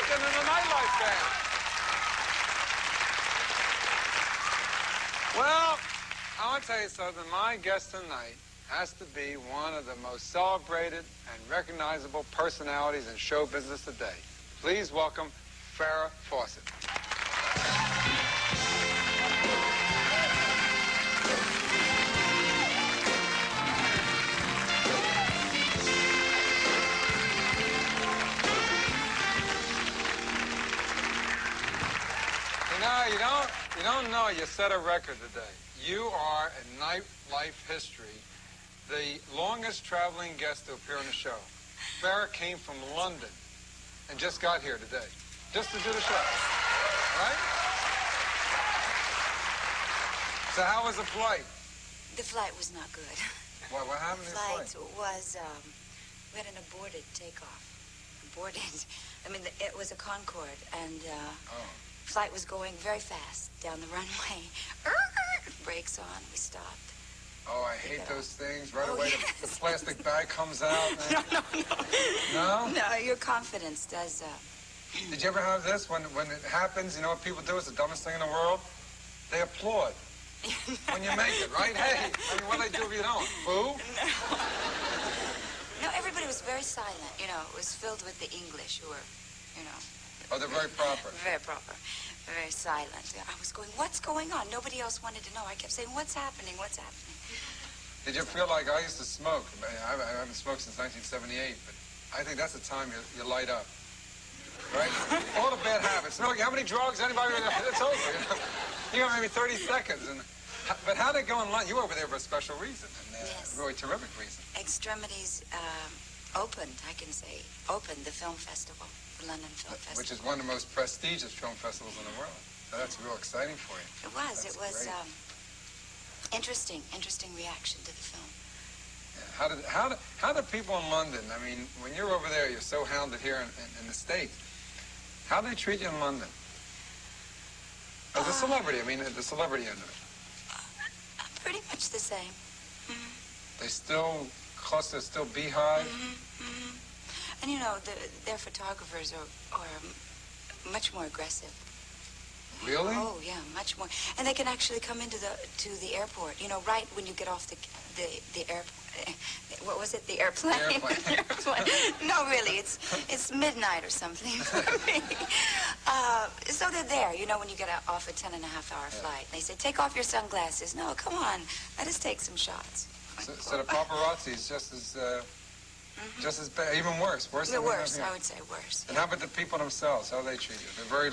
Fawcett and the Nightlife Band. Well, I want to tell you something. My guest tonight has to be one of the most celebrated and recognizable personalities in show business today. Please welcome Farrah Fawcett. You don't know you set a record today. You are in nightlife history the longest traveling guest to appear on the show. Farrah came from London and just got here today, just to do the show. Right? So how was the flight? The flight was not good. What happened to the flight? The flight was, we had an aborted takeoff. Aborted. I mean, it was a Concorde, and flight was going very fast down the runway. Brakes on, we stopped. Oh, I hate those things. Right away, yes. the plastic bag comes out. No. No? No, your confidence does... Did you ever have this? When it happens, you know what people do? It's the dumbest thing in the world. They applaud when you make it, right? Hey, I mean, what do they do if you don't? Boo? No, everybody was very silent. You know, it was filled with the English who were, you know... Oh, they're very proper. Very proper. Very silent. I was going, what's going on? Nobody else wanted to know. I kept saying, what's happening? What's happening? Did you feel like I used to smoke? I haven't smoked since 1978, but I think that's the time you light up. Right? All the bad habits. No, how many drugs? Anybody? It's over. You have maybe 30 seconds. But how did it go in London? You were over there for a special reason, and yes. A really terrific reason. Extremities opened, I can say, opened the film festival, the London Film Festival. Which is one of the most prestigious film festivals in the world. So that's real exciting for you. It was. That's it was great. interesting reaction to the film. Yeah. How do people in London, I mean, when you're over there, you're so hounded here in the States, how do they treat you in London? As a celebrity, I mean, the celebrity end of it. Pretty much the same. Mm-hmm. They still cluster, still beehive? Mm-hmm. Mm-hmm. And you know, their photographers are much more aggressive. Really? Oh yeah, much more. And they can actually come into the airport. You know, right when you get off the airport. What was it? The airplane. The airplane. No, really, it's midnight or something for me. So they're there. You know, when you get off a 10.5-hour flight, they say, "Take off your sunglasses." No, come on, let us take some shots. So the paparazzi is just as bad, even worse. Worse. I would say worse. And how about the people themselves? How do they treat you? They're very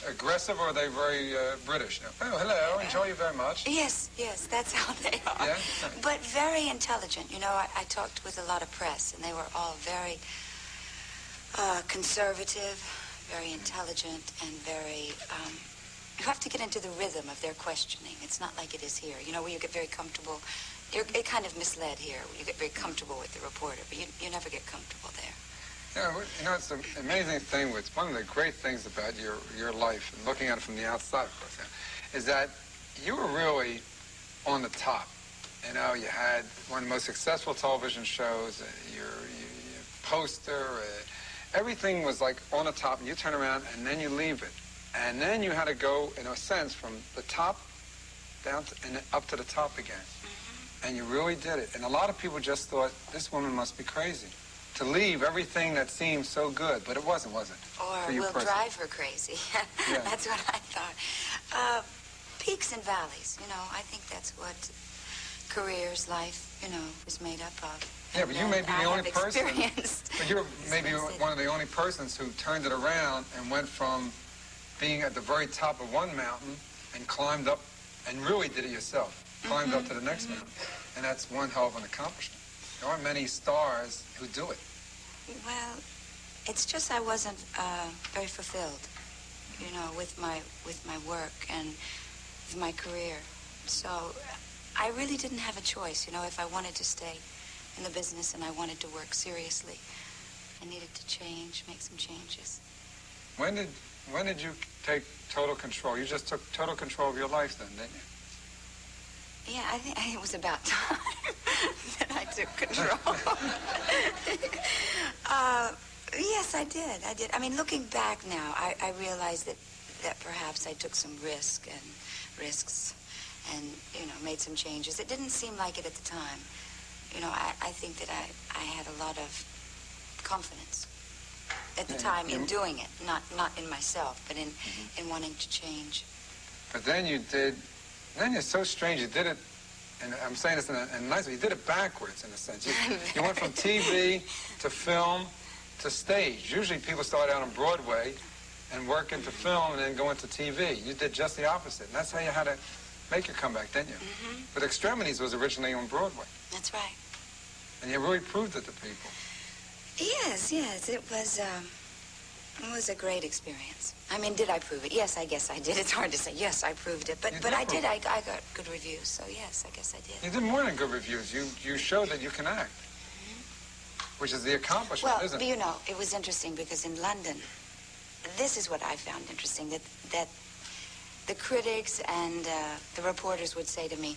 aggressive, or are they very British? Oh, hello, enjoy you very much. Yes, that's how they are. Yeah? But very intelligent. You know, I talked with a lot of press, and they were all very conservative, very intelligent, and very... you have to get into the rhythm of their questioning. It's not like it is here, you know, where you get very comfortable. You're kind of misled here, where you get very comfortable with the reporter, but you never get comfortable there. Yeah, you know, it's an amazing thing. It's one of the great things about your life, and looking at it from the outside, of course, is that you were really on the top. You know, you had one of the most successful television shows, your poster, everything was like on the top, and you turn around, and then you leave it. And then you had to go, in a sense, from the top down and up to the top again. Mm-hmm. And you really did it. And a lot of people just thought, this woman must be crazy to leave everything that seemed so good, but it wasn't, was it? Or we'll drive her crazy. Yeah. That's what I thought. Peaks and valleys, you know, I think that's what careers, life, you know, is made up of. Yeah, but you may be the only person. But you're maybe one of the only persons who turned it around and went from being at the very top of one mountain and climbed up and really did it yourself. Climbed up to the next mountain. And that's one hell of an accomplishment. There aren't many stars who do it. Well, it's just I wasn't very fulfilled, you know, with my work and with my career. So I really didn't have a choice, you know, if I wanted to stay in the business and I wanted to work seriously. I needed to change, make some changes. When did you take total control? You just took total control of your life then, didn't you? Yeah, I think it was about time that I took control. Yes, I did. I did. I mean, looking back now, I realize that perhaps I took some risks and, you know, made some changes. It didn't seem like it at the time. You know, I think that I had a lot of confidence at the time in doing it, not in myself, but in wanting to change. But then it's so strange, you did it, and I'm saying this in a nice way, you did it backwards in a sense. You went from TV to film to stage. Usually people start out on Broadway and work into film and then go into TV. You did just the opposite, and that's how you had to make your comeback, didn't you? Mm-hmm. But Extremities was originally on Broadway. That's right. And you really proved it to people. Yes, it was a great experience. I mean, did I prove it? Yes, I guess I did. It's hard to say, yes, I proved it. But I did. I got good reviews, so yes, I guess I did. You did more than good reviews. You showed that you can act, which is the accomplishment, isn't it? Well, you know, it was interesting because in London, this is what I found interesting, that the critics and the reporters would say to me,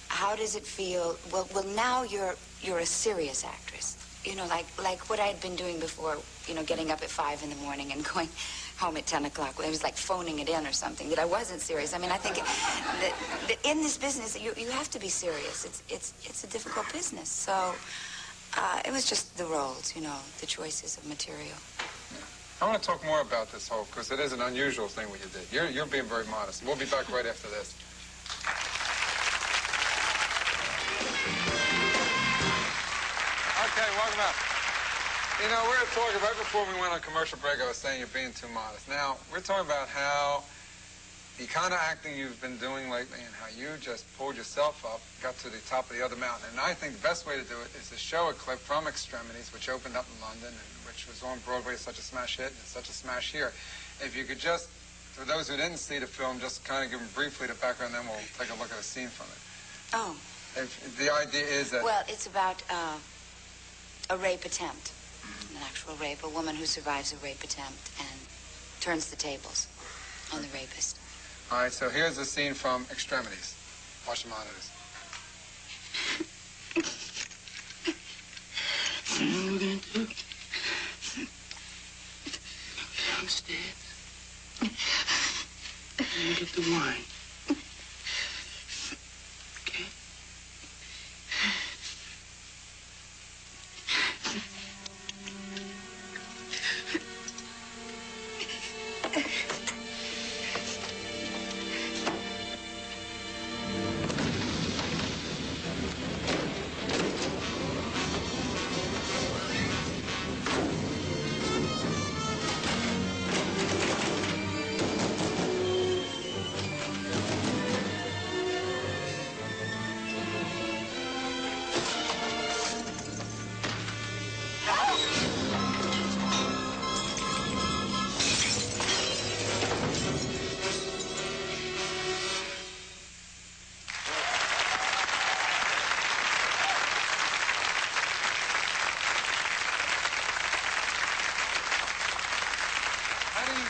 how does it feel? Well, now you're a serious actress. You know, like what I had been doing before, you know, getting up at 5 in the morning and going home at 10 o'clock. It was like phoning it in or something, that I wasn't serious. I mean, I think that in this business, you have to be serious. It's a difficult business. So it was just the roles, you know, the choices of material. I want to talk more about this whole, because it is an unusual thing what you did. You're being very modest. We'll be back right after this. Okay, welcome back. You know, we were talking right before we went on commercial break. I was saying you're being too modest. Now, we're talking about how the kind of acting you've been doing lately and how you just pulled yourself up, got to the top of the other mountain. And I think the best way to do it is to show a clip from Extremities, which opened up in London and which was on Broadway, such a smash hit and such a smash here. If you could just, for those who didn't see the film, just kind of give them briefly the background, then we'll take a look at a scene from it. Oh. If the idea is that... Well, it's about a rape attempt, an actual rape, a woman who survives a rape attempt and turns the tables on the rapist. All right, so here's the scene from Extremities. Watch the monitors. You know what we're going to do? Downstairs. And you get the wine.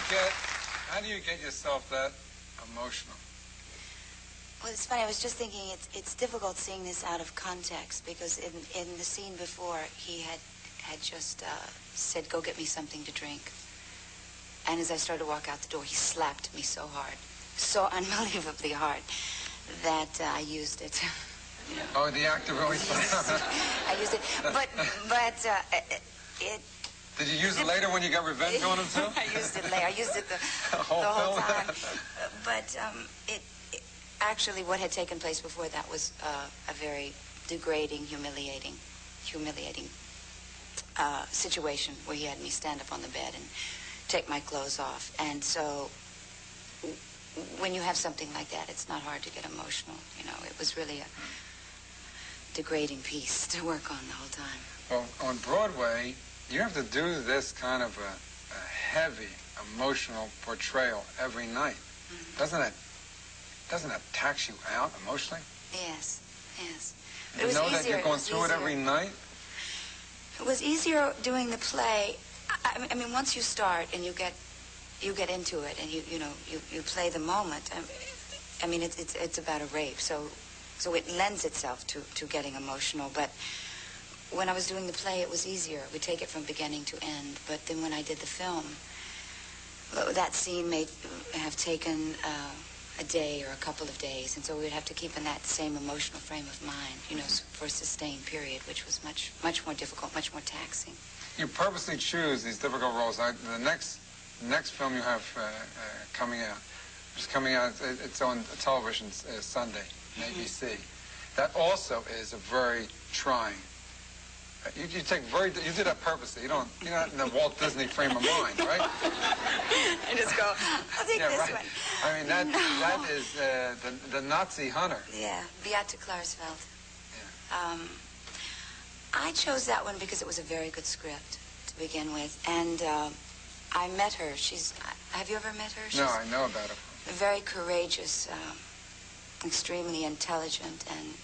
Okay? How do you get yourself that emotional? Well, it's funny. I was just thinking it's difficult seeing this out of context because in the scene before, he had just said, go get me something to drink. And as I started to walk out the door, he slapped me so hard, so unbelievably hard, that I used it. You know. Oh, the actor really slapped. I used it. But it... Did you use it later when you got revenge on him, too? I used it later. I used it the whole time. But it actually, what had taken place before that was a very degrading, humiliating situation where he had me stand up on the bed and take my clothes off. And so when you have something like that, it's not hard to get emotional. You know, it was really a degrading piece to work on the whole time. Well, on Broadway, you have to do this kind of a heavy, emotional portrayal every night. Mm-hmm. Doesn't that tax you out emotionally? Yes. You know that you're going through it every night? It was easier doing the play. I mean, once you start and you get into it and you play the moment. I mean, it's about a rape, so it lends itself to getting emotional. But when I was doing the play, it was easier. We take it from beginning to end. But then when I did the film, that scene may have taken a day or a couple of days, and so we would have to keep in that same emotional frame of mind, you know, for a sustained period, which was much more difficult, much more taxing. You purposely choose these difficult roles. The next film you have coming out, it's on television Sunday, on ABC. That also is a very trying. You did that purposely. You're not in the Walt Disney frame of mind, right? I just go, I'll take this right. one. I mean, that is the Nazi hunter. Yeah, Beate Klarsfeld. Yeah. I chose that one because it was a very good script to begin with, and I met her. Have you ever met her? No, I know about her. A very courageous, extremely intelligent, and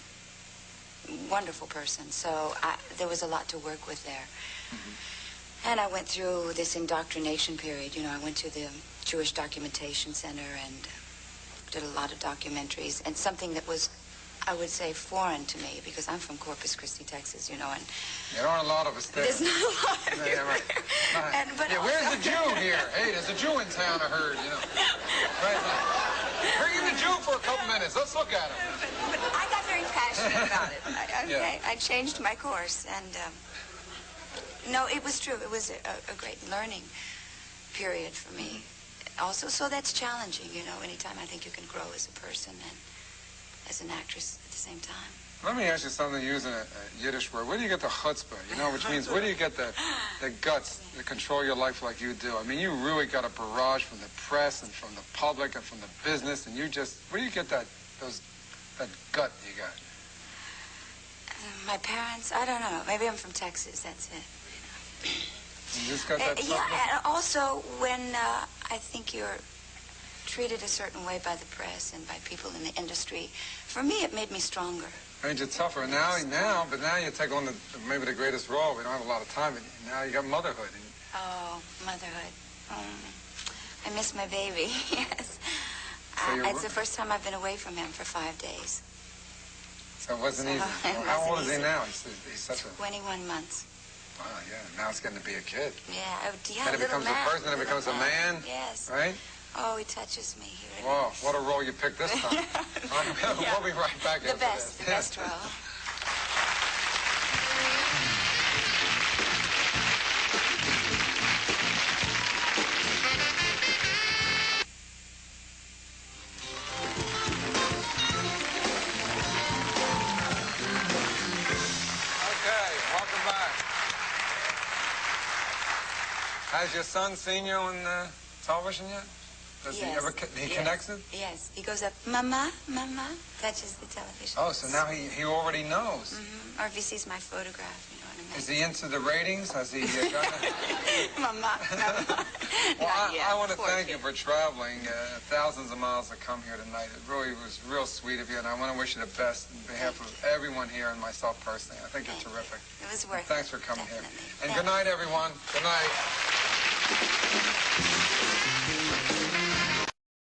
wonderful person. So there was a lot to work with there. Mm-hmm. And I went through this indoctrination period. You know, I went to the Jewish Documentation Center and did a lot of documentaries, and something that was, I would say, foreign to me, because I'm from Corpus Christi, Texas, you know, and there aren't a lot of us there. There's not a lot of you. Yeah, right. Where's the Jew here? Hey, there's a Jew in town, I heard, you know. Right. Bring in the Jew for a couple minutes. Let's look at him. But I got very passionate about it. I changed my course, and no, it was true. It was a great learning period for me. Also, so that's challenging, you know, anytime I think you can grow as a person and as an actress at the same time. Let me ask you something using a Yiddish word. Where do you get the chutzpah? You know, which means where do you get the guts to control your life like you do? I mean, you really got a barrage from the press and from the public and from the business, and where do you get that gut you got? My parents, I don't know. Maybe I'm from Texas, that's it. You just got that yeah, and also when I think you're treated a certain way by the press and by people in the industry, for me it made me stronger. Made you tougher. But now you take on maybe the greatest role. We don't have a lot of time, but now you got motherhood. Oh, motherhood. I miss my baby, yes. So it's the first time I've been away from him for 5 days. So it wasn't easy. Well, how old is he now? He's such a... 21 months. Wow, yeah. Now it's getting to be a kid. Yeah, and it becomes a person, and it becomes a man. Yes. Right? Oh, he touches me. He really Whoa, does. what a role you picked this time. Yeah. We'll be right back the after best, this. The best role. Okay, welcome back. Has your son seen you on television yet? Does he ever connects it? Yes. He goes up, Mama, Mama, touches the television. Oh, so now he already knows. Mm-hmm. Or if he sees my photograph, you know what I mean? Is he into the ratings? Has he got it? Mama, Mama. Well, I want to thank you for traveling thousands of miles to come here tonight. It really was real sweet of you, and I want to wish you the best on behalf of everyone here and myself personally. I think you're terrific. It was worth it. Thanks for coming here. And Thank good night, everyone. Good night.